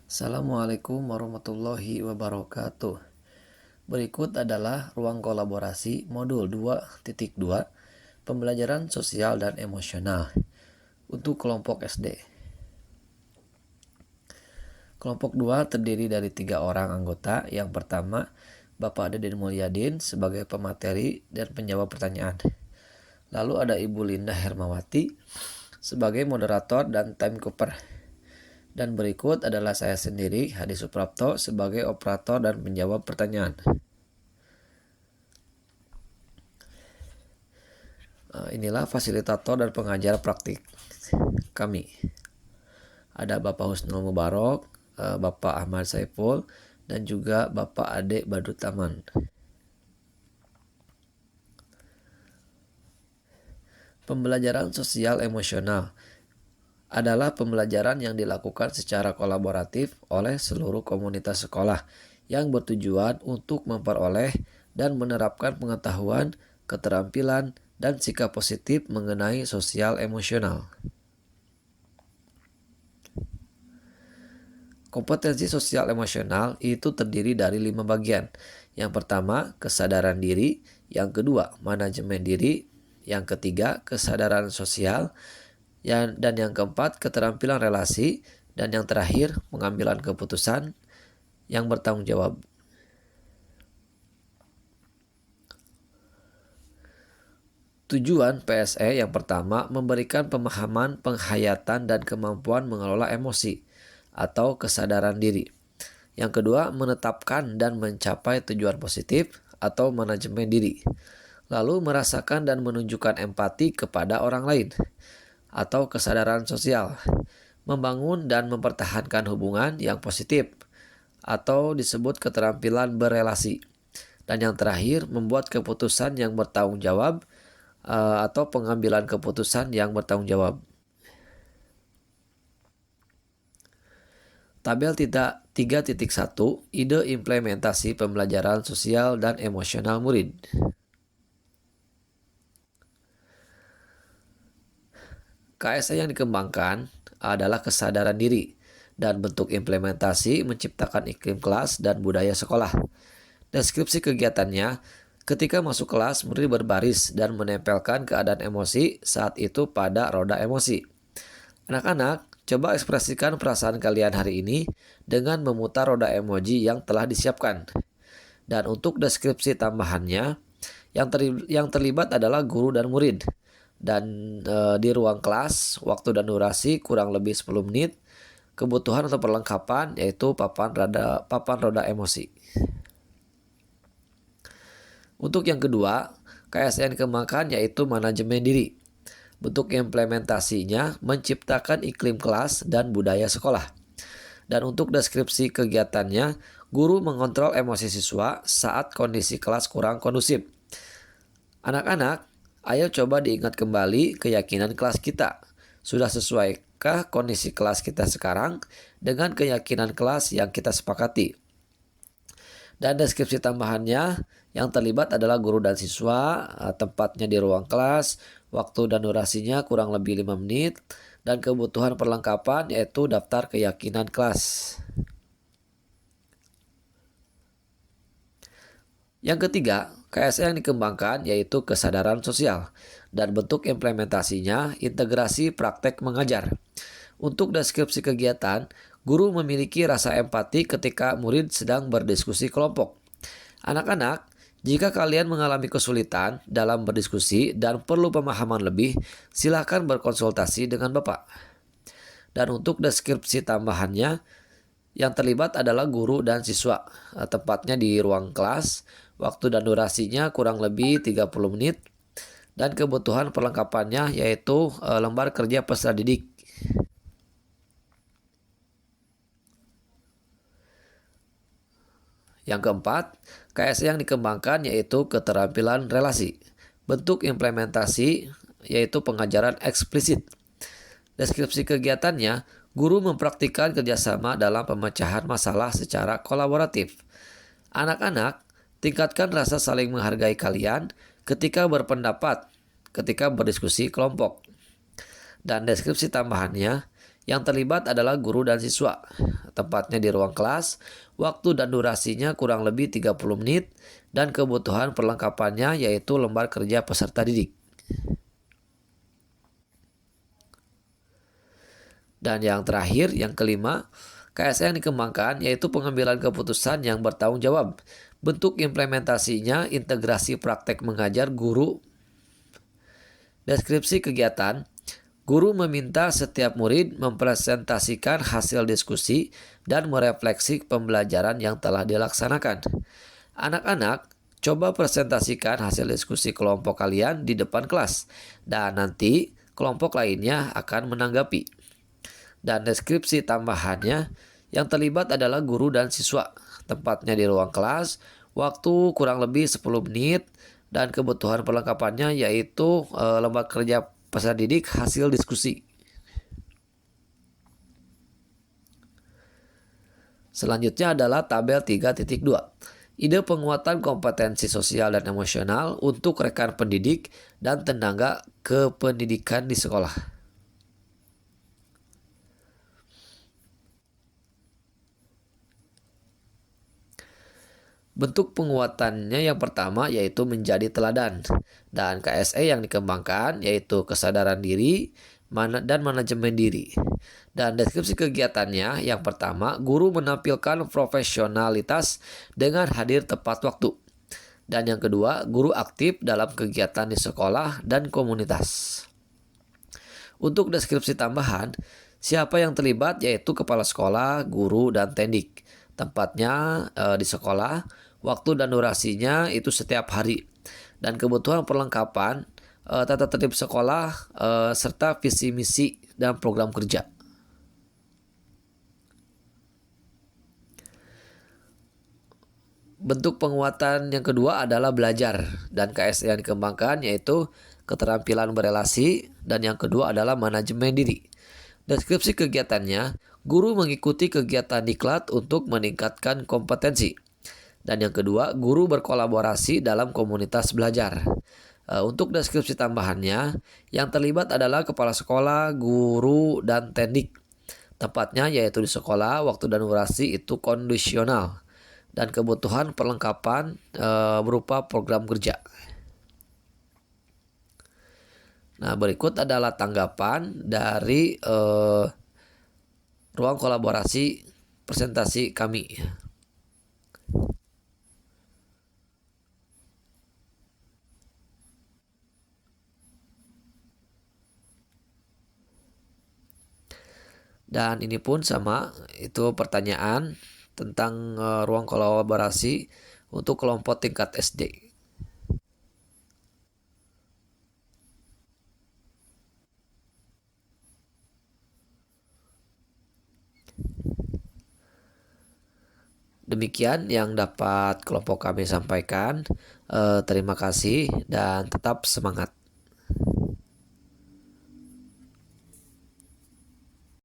Assalamualaikum warahmatullahi wabarakatuh. Berikut adalah ruang kolaborasi modul 2.2 pembelajaran sosial dan emosional untuk kelompok SD. Kelompok 2 terdiri dari 3 orang anggota. Yang pertama, Bapak Deden Mulyadin sebagai pemateri dan penjawab pertanyaan. Lalu ada Ibu Linda Hermawati sebagai moderator dan timekeeper. Dan berikut adalah saya sendiri, Hadi Suprapto, sebagai operator dan penjawab pertanyaan. Inilah fasilitator dan pengajar praktik kami. Ada Bapak Husnul Mubarok, Bapak Ahmad Saiful, dan juga Bapak Ade Badutaman. Pembelajaran sosial emosional adalah pembelajaran yang dilakukan secara kolaboratif oleh seluruh komunitas sekolah yang bertujuan untuk memperoleh dan menerapkan pengetahuan, keterampilan, dan sikap positif mengenai sosial emosional. Kompetensi sosial emosional itu terdiri dari 5 bagian. Yang pertama, kesadaran diri. Yang kedua, manajemen diri. Yang ketiga, kesadaran sosial. Dan yang keempat, keterampilan relasi. Dan yang terakhir, pengambilan keputusan yang bertanggung jawab. Tujuan PSE yang pertama, memberikan pemahaman, penghayatan, dan kemampuan mengelola emosi atau kesadaran diri. Yang kedua, menetapkan dan mencapai tujuan positif atau manajemen diri. Lalu merasakan dan menunjukkan empati kepada orang lain atau kesadaran sosial. Membangun dan mempertahankan hubungan yang positif atau disebut keterampilan berelasi. Dan yang terakhir, membuat keputusan yang bertanggung jawab atau pengambilan keputusan yang bertanggung jawab. Tabel 3.1 ide implementasi pembelajaran sosial dan emosional murid. KSE yang dikembangkan adalah kesadaran diri dan bentuk implementasi menciptakan iklim kelas dan budaya sekolah. Deskripsi kegiatannya, ketika masuk kelas, murid berbaris dan menempelkan keadaan emosi saat itu pada roda emosi. Anak-anak, coba ekspresikan perasaan kalian hari ini dengan memutar roda emoji yang telah disiapkan. Dan untuk deskripsi tambahannya, yang terlibat adalah guru dan murid. Dan di ruang kelas, waktu dan durasi kurang lebih 10 menit. Kebutuhan atau perlengkapan yaitu papan roda emosi. Untuk yang kedua, KSE yang dikembangkan yaitu manajemen diri. Bentuk implementasinya menciptakan iklim kelas dan budaya sekolah. Dan untuk deskripsi kegiatannya, guru mengontrol emosi siswa saat kondisi kelas kurang kondusif. Anak-anak, ayo coba diingat kembali keyakinan kelas kita. Sudah sesuaikah kondisi kelas kita sekarang dengan keyakinan kelas yang kita sepakati? Dan deskripsi tambahannya, yang terlibat adalah guru dan siswa, tempatnya di ruang kelas, waktu dan durasinya kurang lebih 5 menit, dan kebutuhan perlengkapan yaitu daftar keyakinan kelas. Yang ketiga, KSE yang dikembangkan yaitu kesadaran sosial, dan bentuk implementasinya integrasi praktek mengajar. Untuk deskripsi kegiatan, guru memiliki rasa empati ketika murid sedang berdiskusi kelompok. Anak-anak, jika kalian mengalami kesulitan dalam berdiskusi dan perlu pemahaman lebih, silakan berkonsultasi dengan Bapak. Dan untuk deskripsi tambahannya, yang terlibat adalah guru dan siswa. Tempatnya di ruang kelas, waktu dan durasinya kurang lebih 30 menit, dan kebutuhan perlengkapannya yaitu lembar kerja peserta didik. Yang keempat, KSE yang dikembangkan yaitu keterampilan relasi. Bentuk implementasi yaitu pengajaran eksplisit. Deskripsi kegiatannya, guru mempraktikkan kerjasama dalam pemecahan masalah secara kolaboratif. Anak-anak, tingkatkan rasa saling menghargai kalian ketika berpendapat, ketika berdiskusi kelompok. Dan deskripsi tambahannya, Yang terlibat adalah guru dan siswa. Tempatnya di ruang kelas, waktu dan durasinya kurang lebih 30 menit, dan kebutuhan perlengkapannya yaitu lembar kerja peserta didik. Dan yang terakhir, yang kelima, KSE yang dikembangkan yaitu pengambilan keputusan yang bertanggung jawab. Bentuk implementasinya integrasi praktek mengajar guru. Deskripsi kegiatan, guru meminta setiap murid mempresentasikan hasil diskusi dan merefleksi pembelajaran yang telah dilaksanakan. Anak-anak, coba presentasikan hasil diskusi kelompok kalian di depan kelas, dan nanti kelompok lainnya akan menanggapi. Dan deskripsi tambahannya, yang terlibat adalah guru dan siswa. Tempatnya di ruang kelas, waktu kurang lebih 10 menit, dan kebutuhan perlengkapannya yaitu lembar kerja peserta didik hasil diskusi. Selanjutnya adalah tabel 3.2. Ide penguatan kompetensi sosial dan emosional untuk rekan pendidik dan tenaga kependidikan di sekolah. Bentuk penguatannya yang pertama yaitu menjadi teladan, dan KSE yang dikembangkan yaitu kesadaran diri dan manajemen diri. Dan deskripsi kegiatannya yang pertama, guru menampilkan profesionalitas dengan hadir tepat waktu. Dan yang kedua, guru aktif dalam kegiatan di sekolah dan komunitas. Untuk deskripsi tambahan, siapa yang terlibat yaitu kepala sekolah, guru, dan tendik. Tempatnya di sekolah, waktu dan durasinya itu setiap hari. Dan kebutuhan perlengkapan, tata tertib sekolah, serta visi misi dan program kerja. Bentuk penguatan yang kedua adalah belajar, dan KSE yang dikembangkan yaitu keterampilan berelasi, dan yang kedua adalah manajemen diri. Deskripsi kegiatannya, guru mengikuti kegiatan diklat untuk meningkatkan kompetensi. Dan yang kedua, guru berkolaborasi dalam komunitas belajar. Untuk deskripsi tambahannya, yang terlibat adalah kepala sekolah, guru, dan tendik. Tempatnya yaitu di sekolah, waktu dan durasi itu kondisional. Dan kebutuhan perlengkapan berupa program kerja. Nah, berikut adalah tanggapan dari ruang kolaborasi presentasi kami. Dan ini pun sama, itu pertanyaan tentang ruang kolaborasi untuk kelompok tingkat SD. Demikian yang dapat kelompok kami sampaikan. Terima kasih dan tetap semangat.